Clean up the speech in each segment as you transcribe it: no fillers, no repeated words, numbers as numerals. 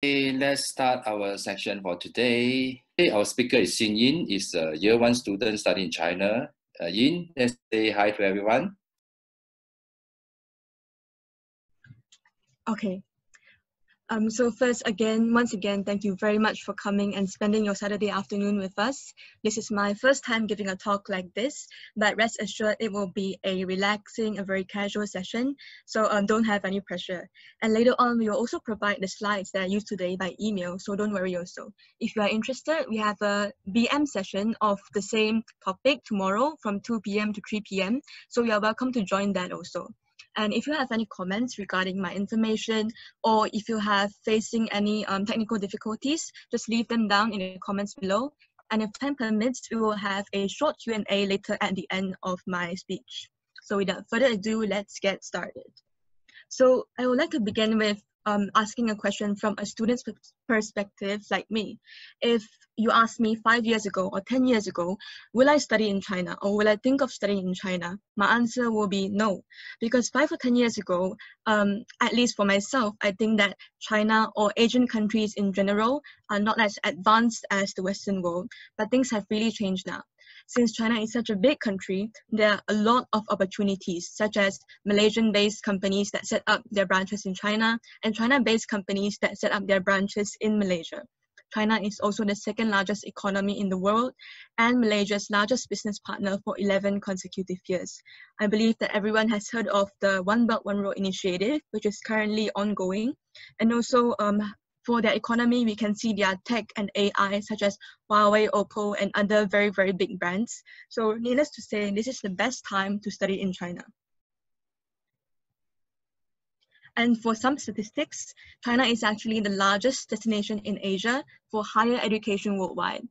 Okay, let's start our section for today. Our speaker is Xin Yin, is a year 1 student studying in China. Yin, let's say hi to everyone. Okay. So first, once again, thank you very much for coming and spending your Saturday afternoon with us. This is my first time giving a talk like this, but rest assured it will be a relaxing, a very casual session. So don't have any pressure. And later on, we will also provide the slides that I used today by email, so don't worry also. If you are interested, we have a BM session of the same topic tomorrow from 2 p.m. to 3 p.m. So you are welcome to join that also. And if you have any comments regarding my information, or if you have facing any technical difficulties, just leave them down in the comments below. And if time permits, we will have a short Q&A later at the end of my speech. So without further ado, let's get started. So I would like to begin with asking a question from a student's perspective like me. If you asked me 5 years ago or 10 years ago, will I study in China or will I think of studying in China? My answer will be no, because 5 or 10 years ago, at least for myself, I think that China or Asian countries in general are not as advanced as the Western world, but things have really changed now. Since China is such a big country, there are a lot of opportunities, such as Malaysian-based companies that set up their branches in China and China-based companies that set up their branches in Malaysia. China is also the second largest economy in the world and Malaysia's largest business partner for 11 consecutive years. I believe that everyone has heard of the One Belt, One Road initiative, which is currently ongoing. And also for their economy, we can see their tech and AI, such as Huawei, Oppo, and other very, very big brands. So needless to say, this is the best time to study in China. And for some statistics, China is actually the largest destination in Asia for higher education worldwide.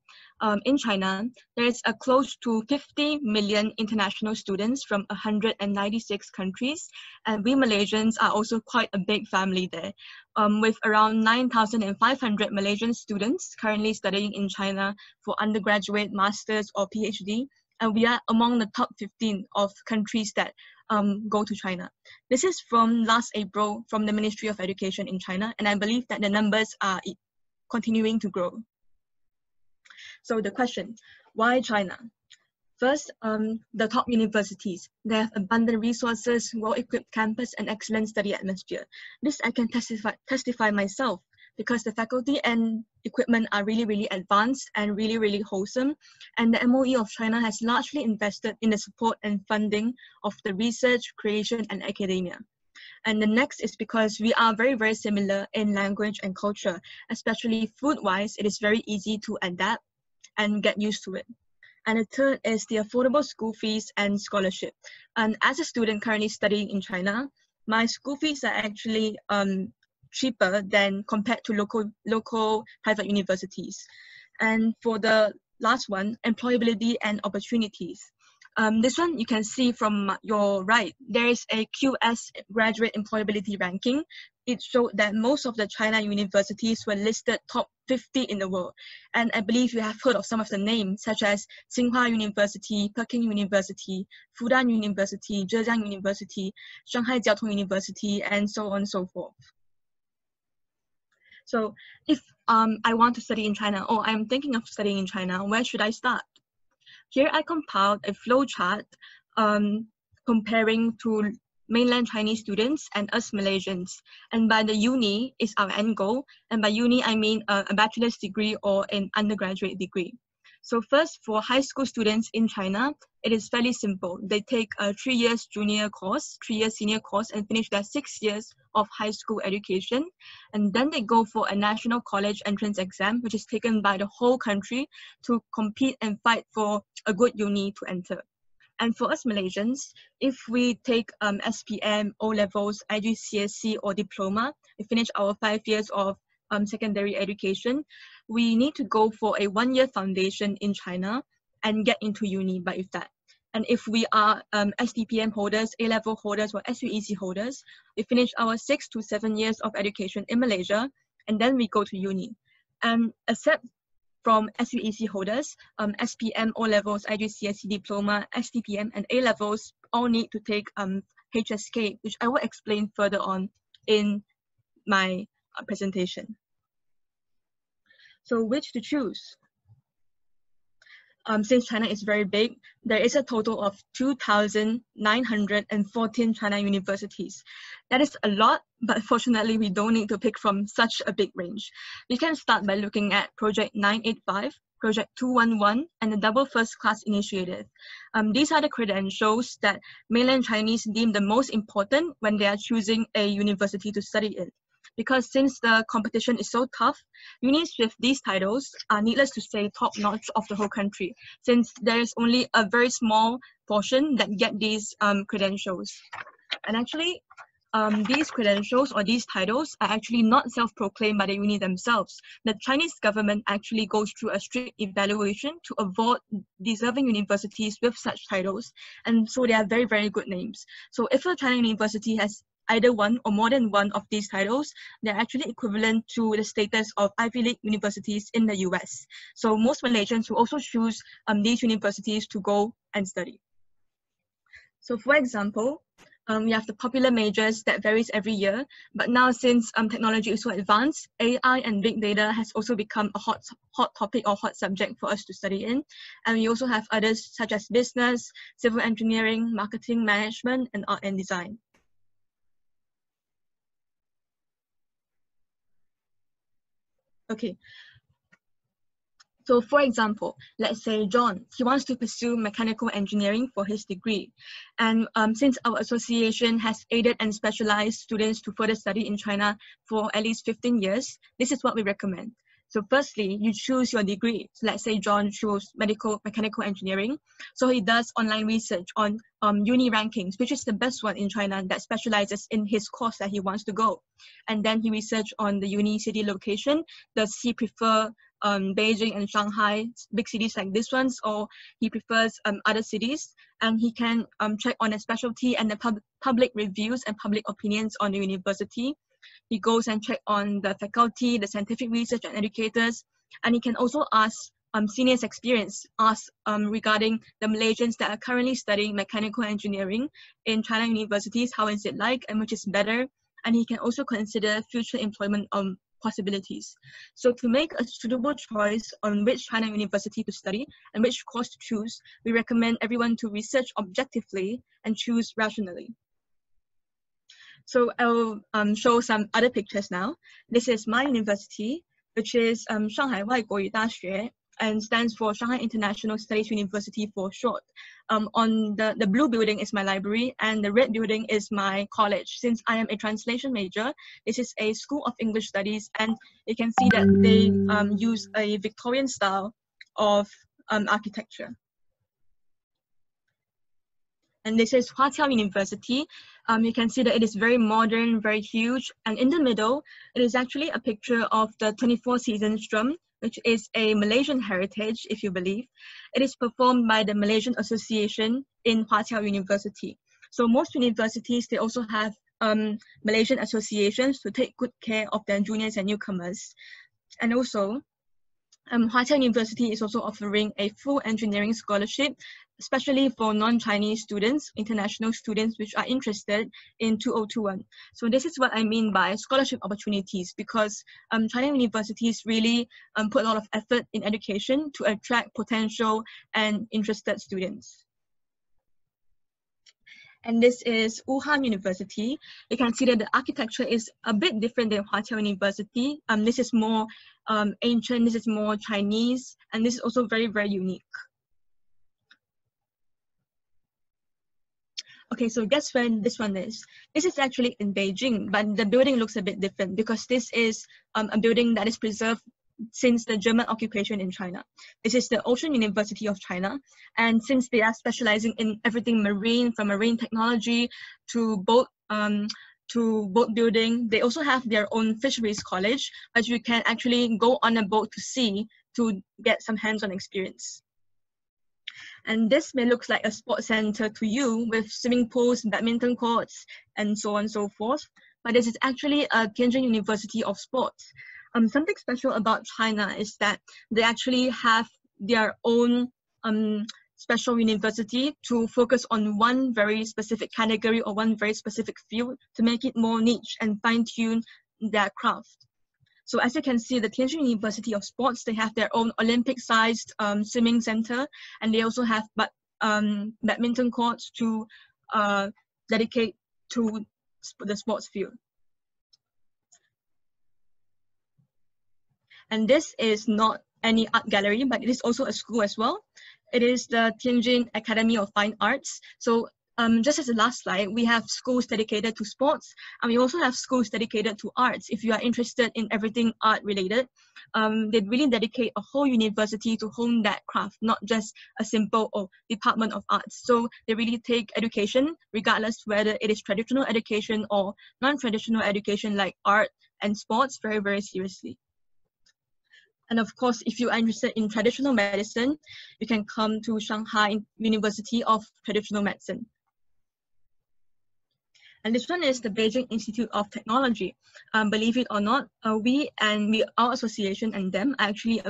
In China, there is a close to 50 million international students from 196 countries. And we Malaysians are also quite a big family there, with around 9,500 Malaysian students currently studying in China for undergraduate, master's, or PhD. And we are among the top 15 of countries that go to China. This is from last April from the Ministry of Education in China, and I believe that the numbers are continuing to grow. So the question, why China? First, the top universities. They have abundant resources, well-equipped campus, and excellent study atmosphere. This I can testify myself, because the faculty and equipment are really, really advanced and really, really wholesome. And the MOE of China has largely invested in the support and funding of the research, creation, and academia. And the next is because we are very, very similar in language and culture, especially food-wise. It is very easy to adapt and get used to it. And the third is the affordable school fees and scholarship. And as a student currently studying in China, my school fees are actually cheaper than compared to local private universities. And for the last one, employability and opportunities. This one you can see from your right, there is a QS graduate employability ranking. It showed that most of the China universities were listed top 50 in the world. And I believe you have heard of some of the names, such as Tsinghua University, Peking University, Fudan University, Zhejiang University, Shanghai Jiaotong University, and so on and so forth. So if I want to study in China, or I'm thinking of studying in China, where should I start? Here I compiled a flow chart comparing to mainland Chinese students and us Malaysians. And by the uni is our end goal. And by uni, I mean a bachelor's degree or an undergraduate degree. So first, for high school students in China, it is fairly simple. They take a 3 years junior course, 3 years senior course, and finish their 6 years of high school education. And then they go for a national college entrance exam, which is taken by the whole country to compete and fight for a good uni to enter. And for us Malaysians, if we take SPM, O-levels, IGCSE, or diploma, we finish our 5 years of secondary education, we need to go for a 1-year foundation in China and get into uni by that. And if we are STPM holders, A-level holders, or SUEC holders, we finish our 6 to 7 years of education in Malaysia, and then we go to uni. And except from SUEC holders, SPM, O-levels, IGCSE, diploma, STPM, and A-levels all need to take HSK, which I will explain further on in my presentation. So which to choose? Since China is very big, there is a total of 2,914 China universities. That is a lot, but fortunately we don't need to pick from such a big range. We can start by looking at Project 985, Project 211, and the Double First Class Initiative. These are the credentials that mainland Chinese deem the most important when they are choosing a university to study in. Because since the competition is so tough, unis with these titles are, needless to say, top-notch of the whole country, since there is only a very small portion that get these credentials. And actually, these credentials or these titles are actually not self-proclaimed by the uni themselves. The Chinese government actually goes through a strict evaluation to award deserving universities with such titles, and so they are very, very good names. So if a China university has either one or more than one of these titles, they're actually equivalent to the status of Ivy League universities in the US. So most Malaysians will also choose these universities to go and study. So for example, we have the popular majors that varies every year, but now since technology is so advanced, AI and big data has also become a hot topic or hot subject for us to study in. And we also have others such as business, civil engineering, marketing, management, and art and design. Okay, so for example, let's say John, he wants to pursue mechanical engineering for his degree. And since our association has aided and specialized students to further study in China for at least 15 years, this is what we recommend. So firstly, you choose your degree. So let's say John chose mechanical engineering. So he does online research on uni rankings, which is the best one in China that specializes in his course that he wants to go. And then he researched on the uni city location. Does he prefer Beijing and Shanghai, big cities like this ones, or he prefers other cities? And he can check on the specialty and the public reviews and public opinions on the university. He goes and check on the faculty, the scientific research and educators, and he can also ask seniors experience, regarding the Malaysians that are currently studying mechanical engineering in China universities, how is it like and which is better, and he can also consider future employment possibilities. So to make a suitable choice on which China university to study and which course to choose, we recommend everyone to research objectively and choose rationally. So I'll show some other pictures now. This is my university, which is Shanghai 外国语大学, and stands for Shanghai International Studies University for short. On the blue building is my library, and the red building is my college. Since I am a translation major, this is a school of English studies, and you can see that they use a Victorian style of architecture. And this is Huatiao University. You can see that it is very modern, very huge. And in the middle, it is actually a picture of the 24 Seasons drum, which is a Malaysian heritage, if you believe. It is performed by the Malaysian Association in Huatiao University. So most universities, they also have Malaysian associations to take good care of their juniors and newcomers. And also, Huatiao University is also offering a full engineering scholarship, especially for non-Chinese students, international students, which are interested in 2021. So this is what I mean by scholarship opportunities, because China universities really put a lot of effort in education to attract potential and interested students. And this is Wuhan University. You can see that the architecture is a bit different than Huatiao University. This is more ancient, this is more Chinese, and this is also very, very unique. Okay, so guess where this one is? This is actually in Beijing, but the building looks a bit different because this is a building that is preserved since the German occupation in China. This is the Ocean University of China, and since they are specializing in everything marine, from marine technology to boat building, they also have their own fisheries college, but you can actually go on a boat to sea to get some hands-on experience. And this may look like a sports center to you with swimming pools, badminton courts, and so on and so forth. But this is actually a Tianjin University of Sports. Something special about China is that they actually have their own special university to focus on one very specific category or one very specific field to make it more niche and fine-tune their craft. So as you can see, the Tianjin University of Sports, they have their own Olympic-sized swimming center, and they also have badminton courts to dedicate to the sports field. And this is not any art gallery, but it is also a school as well. It is the Tianjin Academy of Fine Arts. So just as the last slide, we have schools dedicated to sports, and we also have schools dedicated to arts. If you are interested in everything art related, they really dedicate a whole university to hone that craft, not just a simple department of arts. So they really take education, regardless whether it is traditional education or non-traditional education like art and sports, very, very seriously. And of course, if you are interested in traditional medicine, you can come to Shanghai University of Traditional Medicine. And this one is the Beijing Institute of Technology. Believe it or not, our association and them actually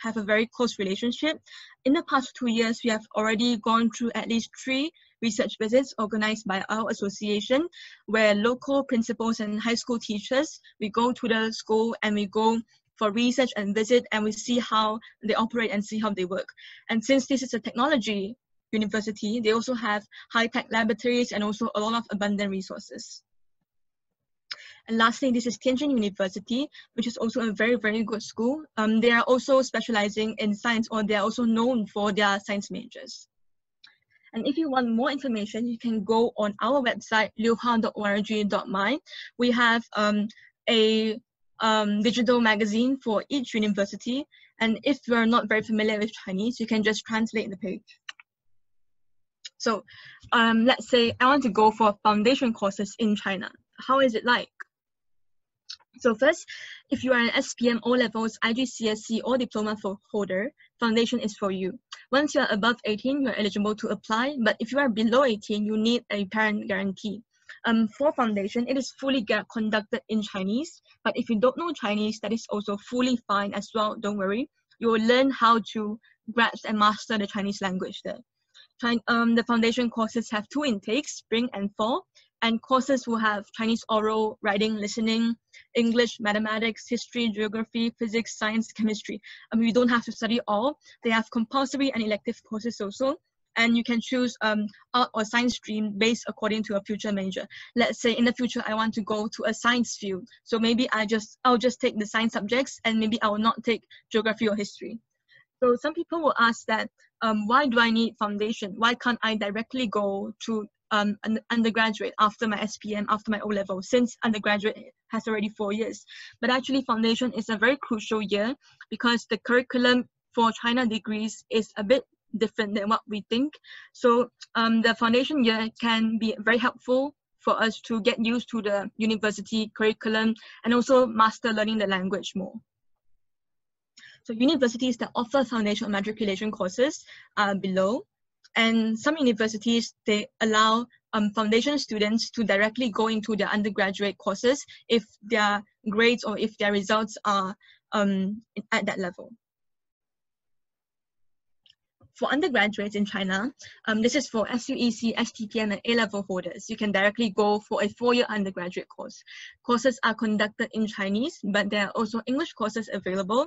have a very close relationship. In the past 2 years, we have already gone through at least 3 research visits organized by our association, where local principals and high school teachers, we go to the school and we go for research and visit, and we see how they operate and see how they work. And since this is a technology university, they also have high-tech laboratories and also a lot of abundant resources. And lastly, this is Tianjin University, which is also a very, very good school. They are also specializing in science, or they are also known for their science majors. And if you want more information, you can go on our website, liuhua.org.my. We have a digital magazine for each university. And if you are not very familiar with Chinese, you can just translate the page. So let's say I want to go for foundation courses in China. How is it like? So first, if you are an SPM O-levels, IGCSE or diploma holder, foundation is for you. Once you are above 18, you are eligible to apply. But if you are below 18, you need a parent guarantee. For foundation, it is fully conducted in Chinese. But if you don't know Chinese, that is also fully fine as well. Don't worry. You will learn how to grasp and master the Chinese language there. The foundation courses have 2 intakes, spring and fall, and courses will have Chinese oral, writing, listening, English, mathematics, history, geography, physics, science, chemistry. You don't have to study all. They have compulsory and elective courses also, and you can choose art or science stream based according to a future major. Let's say in the future I want to go to a science field, so maybe I'll just take the science subjects, and maybe I will not take geography or history. So some people will ask that, why do I need foundation? Why can't I directly go to an undergraduate after my SPM, after my O-level, since undergraduate has already 4 years? But actually foundation is a very crucial year because the curriculum for China degrees is a bit different than what we think. So the foundation year can be very helpful for us to get used to the university curriculum and also master learning the language more. So universities that offer foundation matriculation courses are below, and some universities, they allow foundation students to directly go into their undergraduate courses if their grades or if their results are at that level. For undergraduates in China, this is for SUEC, STPM, and A-level holders. You can directly go for a 4-year undergraduate course. Courses are conducted in Chinese, but there are also English courses available.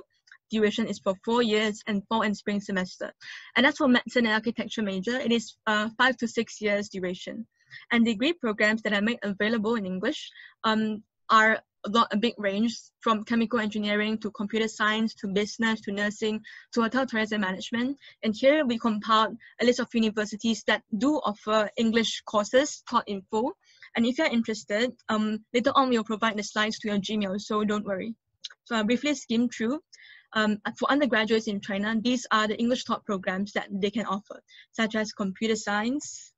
Duration is for 4 years and fall and spring semester. And as for medicine and architecture major, it is 5 to 6 years duration. And degree programs that are made available in English are a big range, from chemical engineering to computer science to business to nursing to hotel tourism management. And here we compiled a list of universities that do offer English courses taught in full. And if you're interested, later on we'll provide the slides to your Gmail, so don't worry. So I'll briefly skim through. For undergraduates in China, these are the English taught programs that they can offer, such as computer science,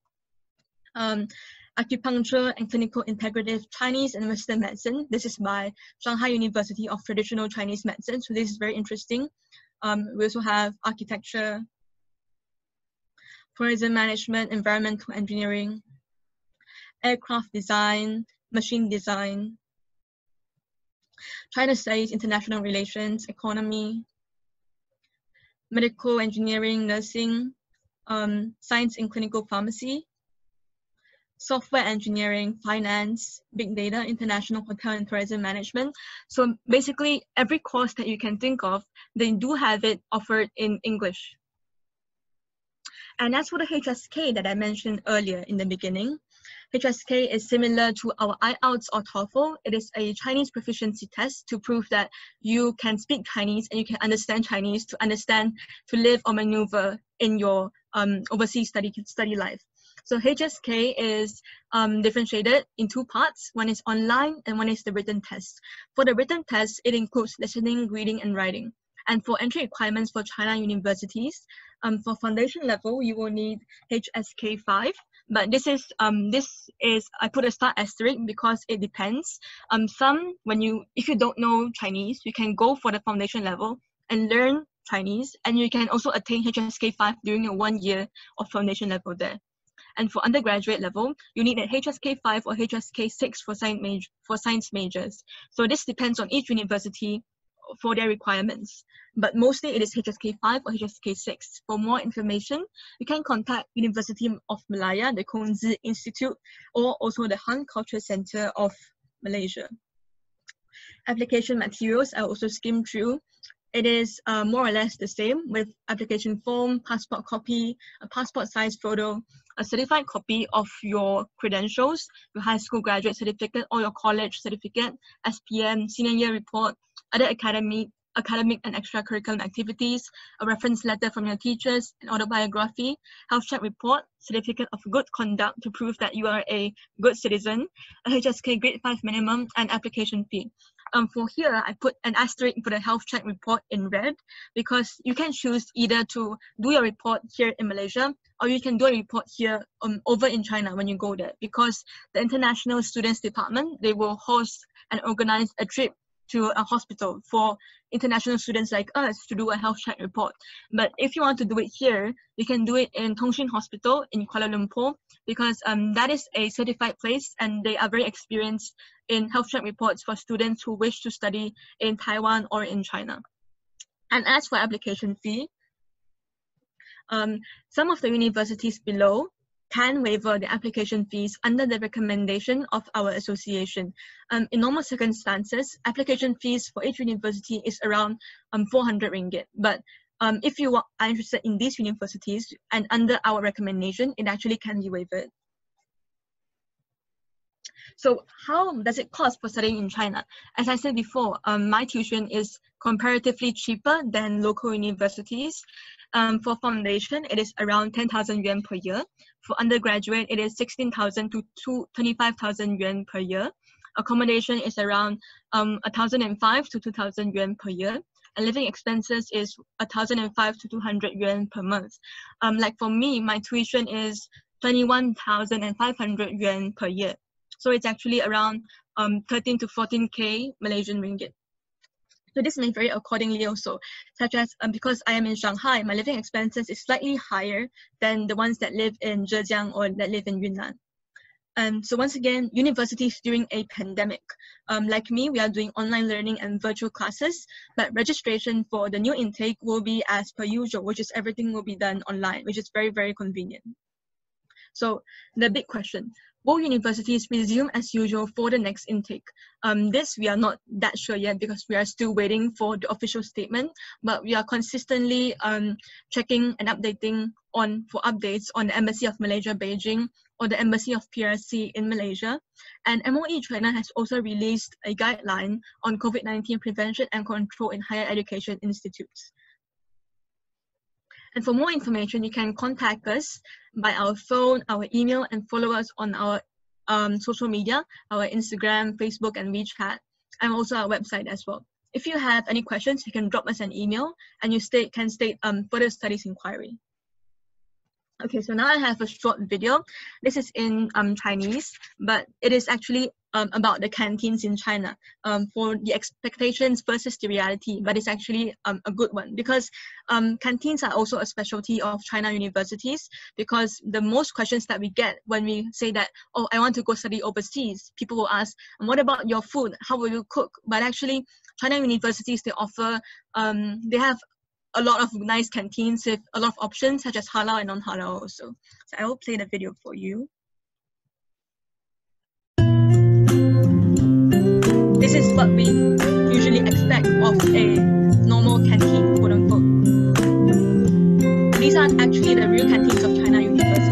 acupuncture and clinical integrative Chinese and Western medicine. This is by Shanghai University of Traditional Chinese Medicine, so this is very interesting. We also have architecture, tourism management, environmental engineering, aircraft design, machine design, China Studies, International Relations, Economy, Medical Engineering, Nursing, Science in Clinical Pharmacy, software engineering, finance, big data, international hotel and tourism management. So basically every course that you can think of, they do have it offered in English. And as for the HSK that I mentioned earlier in the beginning, HSK is similar to our IELTS or TOEFL. It is a Chinese proficiency test to prove that you can speak Chinese and you can understand Chinese to live or maneuver in your overseas study life. So HSK is differentiated in two parts. One is online and one is the written test. For the written test, it includes listening, reading, and writing. And for entry requirements for China universities, for foundation level, you will need HSK 5. But this is I put a star asterisk because it depends. If you don't know Chinese, you can go for the foundation level and learn Chinese, and you can also attain HSK 5 during your 1 year of foundation level there. And for undergraduate level, you need a HSK 5 or HSK 6 for science majors. So this depends on each university for their requirements, but mostly it is HSK 5 or HSK 6. For more information, you can contact University of Malaya, the Kong Zi Institute, or also the Han Culture Center of Malaysia. Application materials I also skimmed through. It is more or less the same with application form, passport copy, a passport size photo, a certified copy of your credentials, your high school graduate certificate or your college certificate, SPM, senior year report, other academic and extracurricular activities, a reference letter from your teachers, an autobiography, health check report, certificate of good conduct to prove that you are a good citizen, a HSK grade 5 minimum, and application fee. For here, I put an asterisk for the health check report in red because you can choose either to do your report here in Malaysia or you can do a report here over in China when you go there, because the International Students Department, they will host and organize a trip to a hospital for international students like us to do a health check report. But if you want to do it here, you can do it in Tongshin Hospital in Kuala Lumpur, because that is a certified place and they are very experienced in health check reports for students who wish to study in Taiwan or in China. And as for application fee, some of the universities below can waiver the application fees under the recommendation of our association. In normal circumstances, application fees for each university is around 400 ringgit. But if you are interested in these universities and under our recommendation, it actually can be waived. So how does it cost for studying in China? As I said before, my tuition is comparatively cheaper than local universities. For foundation, it is around 10,000 yuan per year. For undergraduate, it is 16,000 to 25,000 yuan per year. Accommodation is around 1,005 to 2,000 yuan per year. And living expenses is 1,005 to 200 yuan per month. Like for me, my tuition is 21,500 yuan per year. So it's actually around 13 to 14K Malaysian ringgit. So this may vary accordingly also, such as because I am in Shanghai, my living expenses is slightly higher than the ones that live in Zhejiang or that live in Yunnan. So once again, universities during a pandemic. Like me, we are doing online learning and virtual classes, but registration for the new intake will be as per usual, which is everything will be done online, which is very, very convenient. So the big question, will universities resume as usual for the next intake? This we are not that sure yet because we are still waiting for the official statement, but we are consistently checking and updating for updates on the Embassy of Malaysia, Beijing, or the Embassy of PRC in Malaysia. And MOE China has also released a guideline on COVID-19 prevention and control in higher education institutes. And for more information, you can contact us by our phone, our email, and follow us on our social media, our Instagram, Facebook, and WeChat, and also our website as well. If you have any questions, you can drop us an email, and you can state further studies inquiry. Okay, so now I have a short video. This is in Chinese, but it is actually about the canteens in China, for the expectations versus the reality, but it's actually a good one because canteens are also a specialty of China universities, because the most questions that we get when we say that, oh, I want to go study overseas, people will ask, what about your food? How will you cook? But actually, China universities, they offer, they have a lot of nice canteens with a lot of options such as halal and non-halal also. So I will play the video for you. this is what we usually expect of a normal canteen, quote unquote. These are actually the real canteens of China universities.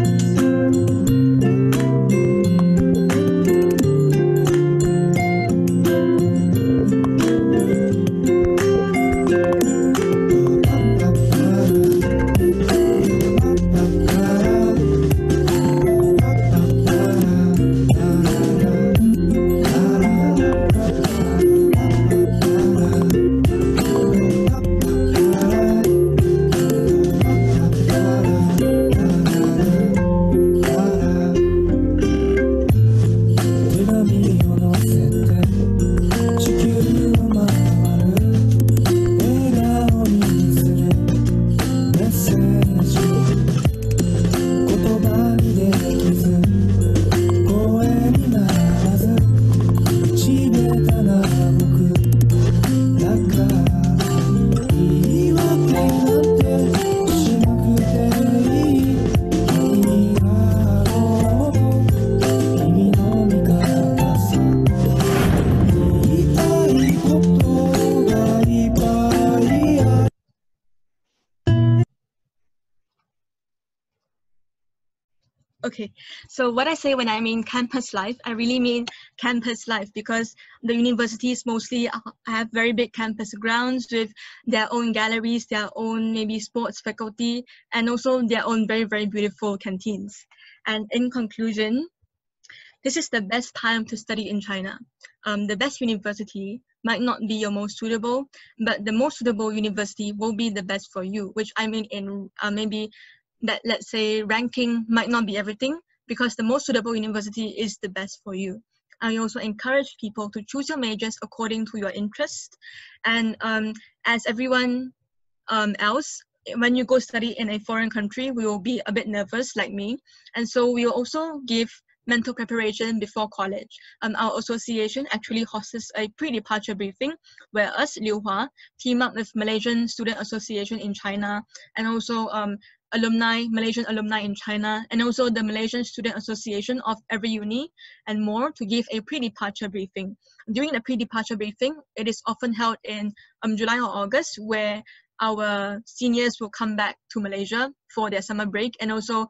Okay, so what I say when I mean campus life, I really mean campus life, because the universities mostly have very big campus grounds with their own galleries, their own maybe sports faculty, and also their own very, very beautiful canteens. And in conclusion, this is the best time to study in China. The best university might not be your most suitable, but the most suitable university will be the best for you, which I mean in maybe that, let's say, ranking might not be everything, because the most suitable university is the best for you. I also encourage people to choose your majors according to your interest. And as everyone else, when you go study in a foreign country, we will be a bit nervous like me. And so we will also give mental preparation before college. Our association actually hosts a pre-departure briefing where us, Liuhua, team up with Malaysian Student Association in China, and also Malaysian alumni in China, and also the Malaysian Student Association of every uni and more, to give a pre-departure briefing. During the pre-departure briefing, it is often held in July or August, where our seniors will come back to Malaysia for their summer break, and also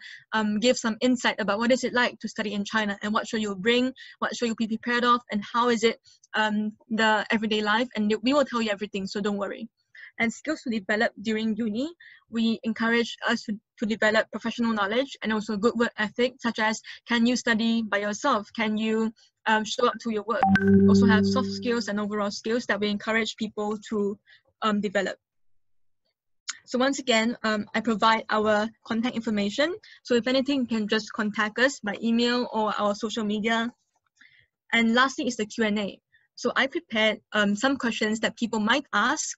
give some insight about what is it like to study in China, and what should you bring, what should you be prepared of, and how is it the everyday life, and we will tell you everything, so don't worry. And skills to develop during uni, we encourage us to develop professional knowledge and also good work ethic, such as, can you study by yourself? Can you show up to your work? Also have soft skills and overall skills that we encourage people to develop. So once again, I provide our contact information. So if anything, you can just contact us by email or our social media. And lastly is the Q&A. So I prepared some questions that people might ask,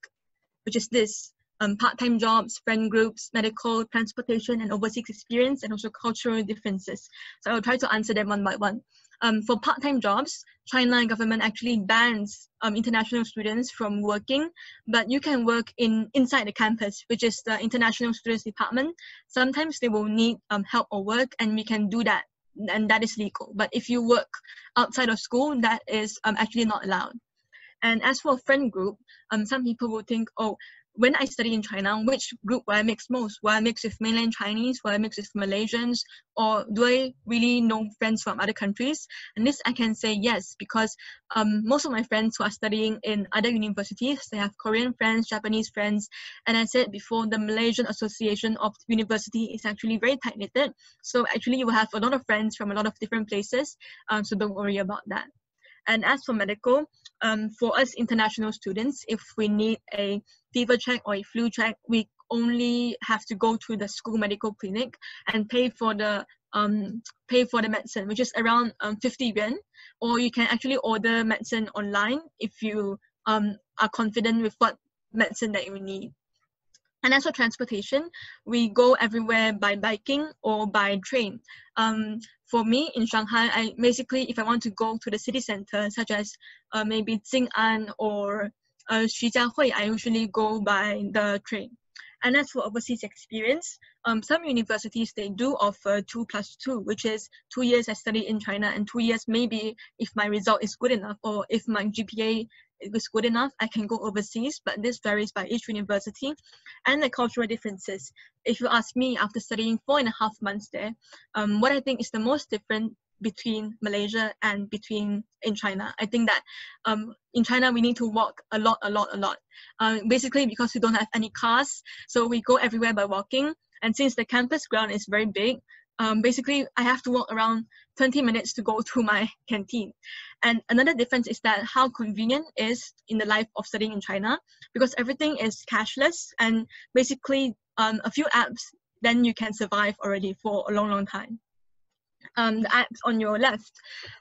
which is this: part-time jobs, friend groups, medical, transportation, and overseas experience, and also cultural differences. So I will try to answer them one by one. For part-time jobs, China government actually bans international students from working, but you can work inside the campus, which is the international students department. Sometimes they will need help or work, and we can do that, and that is legal. But if you work outside of school, that is actually not allowed. And as for a friend group, some people will think, oh, when I study in China, which group will I mix most? Will I mix with mainland Chinese? Will I mix with Malaysians? Or do I really know friends from other countries? And this I can say yes, because most of my friends who are studying in other universities, they have Korean friends, Japanese friends. And I said before, the Malaysian Association of University is actually very tight-knitted. So actually you will have a lot of friends from a lot of different places. So don't worry about that. And as for medical, for us international students, if we need a fever check or a flu check, we only have to go to the school medical clinic and pay for the medicine, which is around 50 yuan. Or you can actually order medicine online if you are confident with what medicine that you need. And as for transportation, we go everywhere by biking or by train. For me in Shanghai, if I want to go to the city center, such as maybe Jing'an or Xujiahui, I usually go by the train. And as for overseas experience, some universities, they do offer 2+2, which is 2 years I study in China and 2 years maybe if my result is good enough or if my GPA is good enough, I can go overseas, but this varies by each university and the cultural differences. If you ask me, after studying 4.5 months there, what I think is the most different between Malaysia and in China, I think that in China we need to walk a lot. Basically because we don't have any cars, so we go everywhere by walking. And since the campus ground is very big, basically I have to walk around 20 minutes to go to my canteen. And another difference is that how convenient is in the life of studying in China, because everything is cashless and basically a few apps, then you can survive already for a long time. The apps on your left,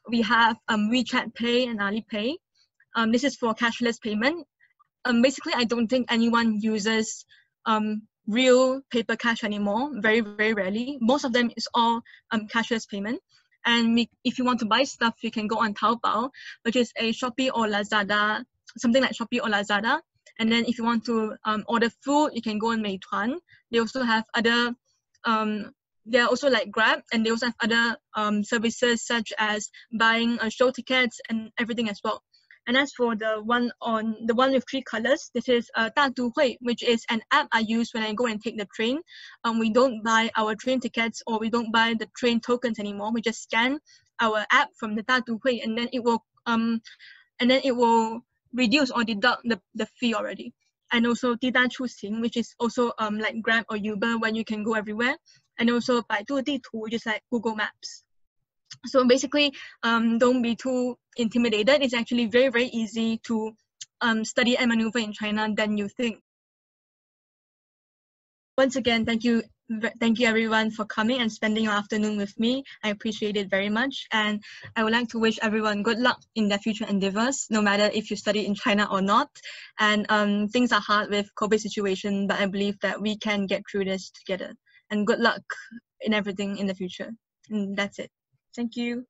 we have WeChat Pay and Alipay. This is for cashless payment. Basically, I don't think anyone uses real paper cash anymore, very rarely. Most of them is all cashless payment. And if you want to buy stuff, you can go on Taobao, which is a Shopee or Lazada, something like Shopee or Lazada. And then if you want to order food, you can go on Meituan. They also have other they're also like Grab, and they also have other services such as buying show tickets and everything as well. And as for the one with 3 colors, this is 大都会, which is an app I use when I go and take the train. We don't buy our train tickets or we don't buy the train tokens anymore. We just scan our app from the 大都会, and then it will reduce or deduct the fee already. And also 滴答出行, which is also like Grab or Uber, when you can go everywhere. And also 百度地图, which is like Google Maps. So basically, don't be too intimidated. It's actually very easy to study and maneuver in China than you think. Once again, thank you everyone for coming and spending your afternoon with me. I appreciate it very much, and I would like to wish everyone good luck in their future endeavors, no matter if you study in China or not. And things are hard with COVID situation, but I believe that we can get through this together. And good luck in everything in the future. And that's it. Thank you.